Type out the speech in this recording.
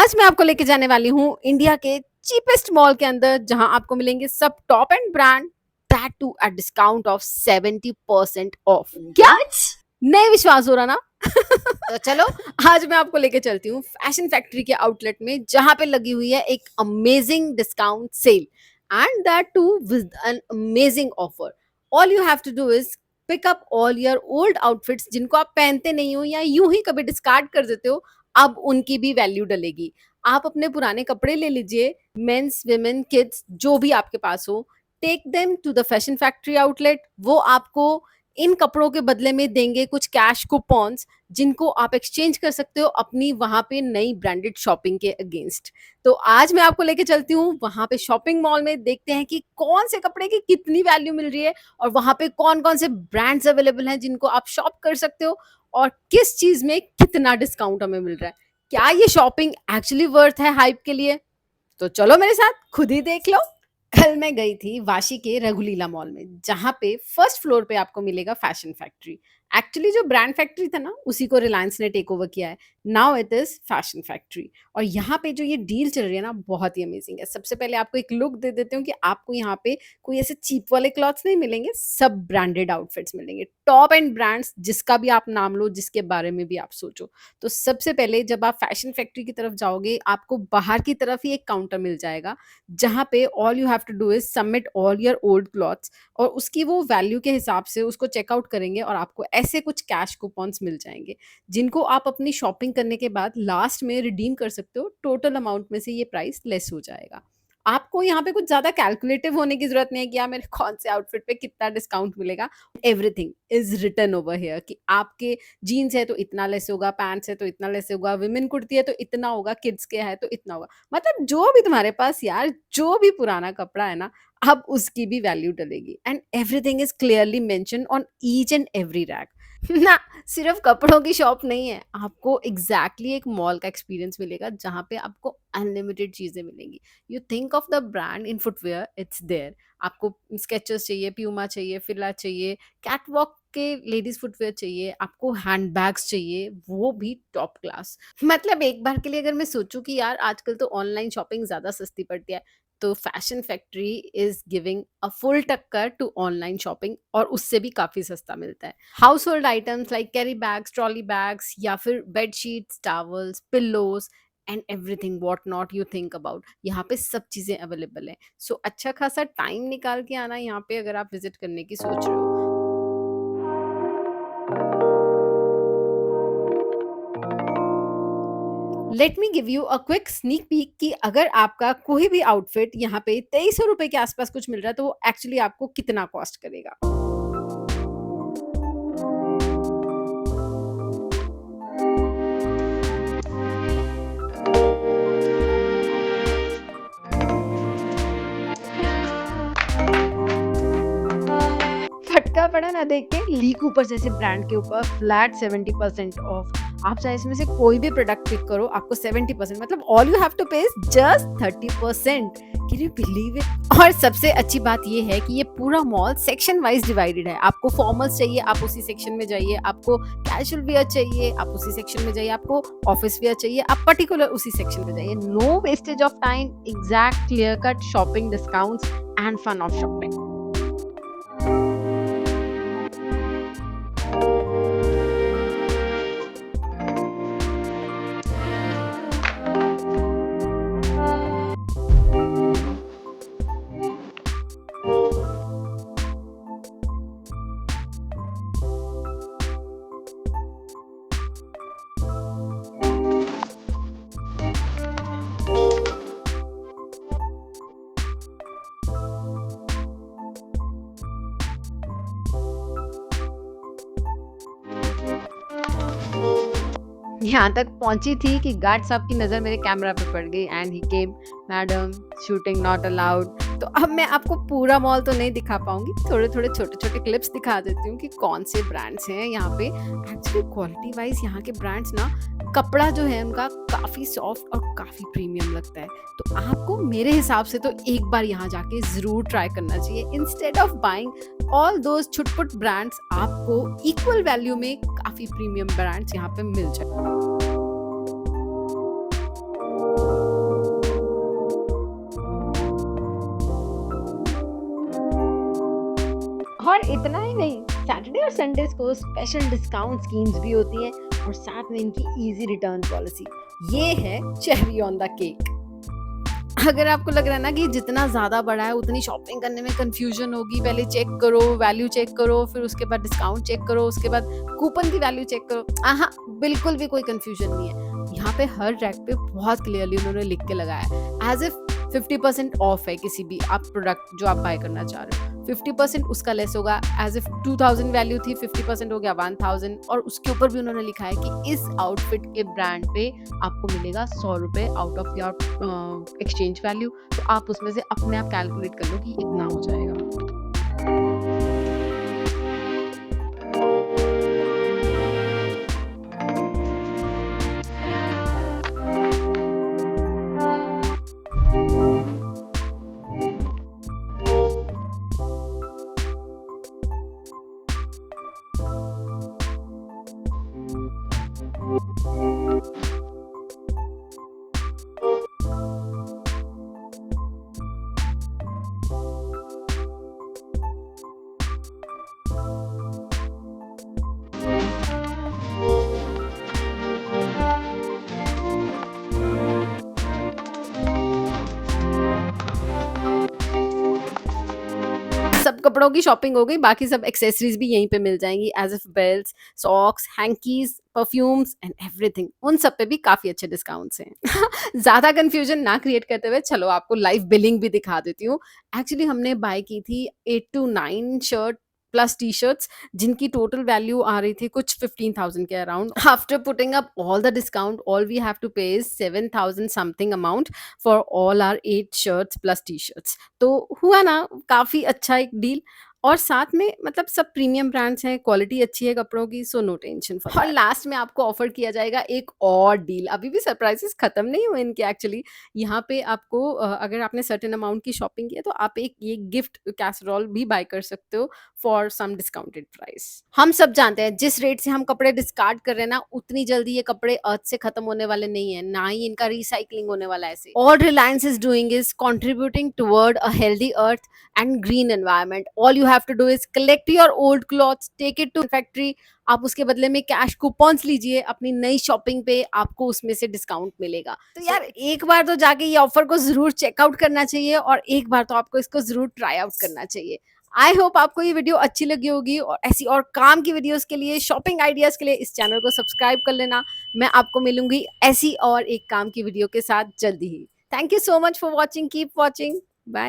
आज मैं आपको लेके जाने वाली हूँ इंडिया के चीपेस्ट मॉल के अंदर जहां आपको मिलेंगे सब top end brand that too at discount off 70% off. क्या What? नहीं विश्वास हो रहा ना? तो चलो आज मैं आपको लेके चलती हूँ फैशन फैक्ट्री के आउटलेट में जहां पे लगी हुई है एक amazing discount sale and that too with an amazing offer. All you have to do is pick up all your old outfits जिनको आप पहनते नहीं हो या यूं ही कभी डिस्कार्ड कर देते हो, अब उनकी भी वैल्यू डलेगी। आप अपने पुराने कपड़े ले लीजिए, मेंस विमेन किड्स जो भी आपके पास हो, take them to the fashion factory outlet. वो आपको इन कपड़ों के बदले में देंगे कुछ कैश कूपन्स जिनको आप एक्सचेंज कर सकते हो अपनी वहां पे नई ब्रांडेड शॉपिंग के अगेंस्ट। तो आज मैं आपको लेके चलती हूँ वहां पे शॉपिंग मॉल में, देखते हैं कि कौन से कपड़े की कितनी वैल्यू मिल रही है और वहां पे कौन कौन से ब्रांड्स अवेलेबल हैं जिनको आप शॉप कर सकते हो और किस चीज में कितना डिस्काउंट हमें मिल रहा है। क्या ये शॉपिंग एक्चुअली वर्थ है हाइप के लिए? तो चलो मेरे साथ खुद ही देख लो। कल मैं गई थी वाशी के रघुलीला मॉल में जहां पे फर्स्ट फ्लोर पे आपको मिलेगा फैशन फैक्ट्री। एक्चुअली जो ब्रांड फैक्ट्री था ना उसी को रिलायंस ने टेक ओवर किया है। Now it is fashion factory. और यहाँ पे जो ये डील चल रही है ना बहुत ही अमेजिंग है। सबसे पहले आपको एक लुक दे देती हूँ कि आपको यहाँ पे कोई ऐसे चीप वाले क्लॉथ्स नहीं मिलेंगे, सब ब्रांडेड आउटफिट्स मिलेंगे, टॉप एंड ब्रांड्स जिसका भी आप नाम लो, जिसके बारे में भी आप सोचो। तो सबसे पहले जब आप फैशन फैक्ट्री की तरफ जाओगे आपको बाहर की तरफ ही एक काउंटर मिल जाएगा जहाँ पे all you have to do is submit all your old clothes और उसकी वो वैल्यू के हिसाब से उसको चेकआउट करेंगे और आपको ऐसे कुछ कैश कूपन्स मिल जाएंगे जिनको आप अपनी शॉपिंग करने के बाद लास्ट में रिडीम कर सकते हो। टोटल अमाउंट में से ये प्राइस लेस हो जाएगा। आपको यहाँ पे कुछ ज्यादा कैलकुलेटिव होने की जरूरत नहीं है कि यार मेरे कौन से आउटफिट पे कितना डिस्काउंट मिलेगा। Everything is written over here कि आपके जीन्स है तो इतना लेस होगा, पैंट्स है तो इतना लेस होगा, विमेन कुर्ती है तो इतना होगा, किड्स के है तो इतना होगा। मतलब जो भी तुम्हारे पास यार जो भी पुराना कपड़ा है ना, अब उसकी भी वैल्यू डलेगी and everything is clearly mention on each and every rack. ना सिर्फ कपड़ों की शॉप नहीं है, आपको एग्जैक्टली एक मॉल का एक्सपीरियंस मिलेगा जहाँ पे आपको अनलिमिटेड चीजें मिलेंगी। You think of the brand in footwear, it's there. आपको स्केचर्स चाहिए, प्यूमा चाहिए, फिला चाहिए, कैटवॉक के लेडीज फुटवेयर चाहिए, आपको हैंडबैग्स चाहिए, वो भी टॉप क्लास। मतलब एक बार के लिए अगर मैं सोचूं कि यार आजकल तो ऑनलाइन शॉपिंग ज्यादा सस्ती पड़ती है, तो fashion factory is giving a full टक्कर टू ऑनलाइन शॉपिंग और उससे भी काफी सस्ता मिलता है। House hold items like carry bags, trolley bags या फिर bed sheets, towels, pillows and everything what not you think about, यहाँ पे सब चीजें अवेलेबल है। सो अच्छा खासा टाइम निकाल के आना यहाँ पे अगर आप विजिट करने की सोच रहे हो। Let me give you a quick sneak peek कि अगर आपका कोई भी आउटफिट यहाँ पे 2300 रुपए के आसपास कुछ मिल रहा है तो वो एक्चुअली आपको कितना कॉस्ट करेगा। फटका पड़ा ना देख के, लीक ऊपर जैसे ब्रांड के ऊपर फ्लैट 70% ऑफ। आप चाहे इसमें से कोई भी प्रोडक्ट पिक करो आपको 70%, मतलब all you have to pay is just 30%। Can you believe it? और सबसे अच्छी बात ये है कि ये पूरा मॉल सेक्शन वाइज डिवाइडेड है। आपको फॉर्मल्स चाहिए आप उसी सेक्शन में जाइए, आपको कैजुअल वियर चाहिए आप उसी सेक्शन में जाइए, आपको ऑफिस वियर चाहिए आप पर्टिकुलर उसी सेक्शन में जाइए। No wastage of time, exact clear cut shopping discounts and fun of shopping. यहाँ तक पहुंची थी कि गार्ड साहब की नजर मेरे कैमरा पे पड़ गई and he came, madam shooting not allowed. तो अब मैं आपको पूरा मॉल तो नहीं दिखा पाऊंगी, थोड़े थोड़े छोटे छोटे क्लिप्स दिखा देती हूँ कि कौन से ब्रांड्स हैं यहाँ पे। एक्चुअली क्वालिटी वाइज यहाँ के ब्रांड्स ना, कपड़ा जो है उनका काफी सॉफ्ट और काफी प्रीमियम लगता है। तो आपको मेरे हिसाब से तो एक बार यहाँ जाके जरूर ट्राई करना चाहिए। Instead of buying all those छुटपुट ब्रांड्स, आपको इक्वल वैल्यू में काफी प्रीमियम ब्रांड्स यहाँ पे मिल जाए। और इतना ही नहीं, सैटरडे और संडेज को स्पेशल डिस्काउंट स्कीम्स भी होती हैं और साथ में इनकी इजी रिटर्न पॉलिसी। ये है चेरी ऑन द केक। अगर आपको लग रहा है ना कि जितना ज़्यादा बड़ा है उतनी शॉपिंग करने में कन्फ्यूजन होगी, पहले चेक करो, वैल्यू चेक करो, फिर उसके बाद डिस्काउंट चेक करो, उसके बाद कूपन की वैल्यू चेक करो। हाँ, बिल्कुल भी कोई कन्फ्यूजन नहीं है। यहाँ पे हर रैक पे बहुत क्लियरली उन्होंने लिख के लगाया है, एज़ इफ 50% ऑफ है किसी भी आप प्रोडक्ट जो आप बाय करना चाह रहे हो। 50% उसका लेस होगा, एज़ इफ 2000 वैल्यू थी, 50% हो गया 1000, और उसके ऊपर भी उन्होंने लिखा है कि इस आउटफिट के ब्रांड पे आपको मिलेगा 100 रुपए out of your exchange value. तो आप उसमें से अपने आप कैलकुलेट कर लो कि इतना हो जाएगा। सब कपड़ों की शॉपिंग हो गई, बाकी सब एक्सेसरीज भी यहीं पे मिल जाएंगी, as if belts, socks, hankies, perfumes and everything. उन सब पे भी काफी अच्छे डिस्काउंट्स हैं। ज्यादा कंफ्यूजन ना क्रिएट करते हुए चलो आपको लाइव बिलिंग भी दिखा देती हूँ। एक्चुअली हमने बाय की थी 8 to 9 shirt plus T shirts, जिनकी टोटल वैल्यू आ रही थी कुछ 15,000 के around. After putting up all the discount, all we have to pay is 7,000 something amount for all our 8 shirts plus T shirts. तो हुआ ना काफ़ी अच्छा एक डील, और साथ में मतलब सब प्रीमियम ब्रांड्स हैं, क्वालिटी अच्छी है कपड़ों की, सो नो टेंशन फॉर और लास्ट में आपको ऑफर किया जाएगा एक और डील। अभी भी सरप्राइजेस खत्म नहीं हुए इनके एक्चुअली। यहाँ पे आपको अगर आपने सर्टेन अमाउंट की शॉपिंग की है तो आप एक ये गिफ्ट कैसरोल भी बाय कर सकते हो फॉर सम डिस्काउंटेड प्राइस। हम सब जानते हैं जिस रेट से हम कपड़े डिस्कार्ड कर रहे हैं ना, उतनी जल्दी ये कपड़े अर्थ से खत्म होने वाले नहीं है, ना ही इनका रिसाइकलिंग होने वाला है ऐसे। All Reliance is doing is contributing toward a healthy earth and green environment. All you have to do is collect your old clothes, take it to factory. आप उसके बदले में कैश कूपन्स लीजिए, अपनी नई शॉपिंग पे आपको उसमें से डिस्काउंट मिलेगा। तो यार एक बार तो जाके ये ऑफर को जरूर चेकआउट करना चाहिए, और एक बार तो आपको इसको जरूर ट्राई आउट करना चाहिए। आई होप आपको ये वीडियो अच्छी लगी होगी, और ऐसी और काम की वीडियोस के लिए, शॉपिंग आइडियाज के लिए इस चैनल को सब्सक्राइब कर लेना। मैं आपको मिलूंगी ऐसी और एक काम की वीडियो के साथ जल्दी ही। Thank you so much for watching, keep watching.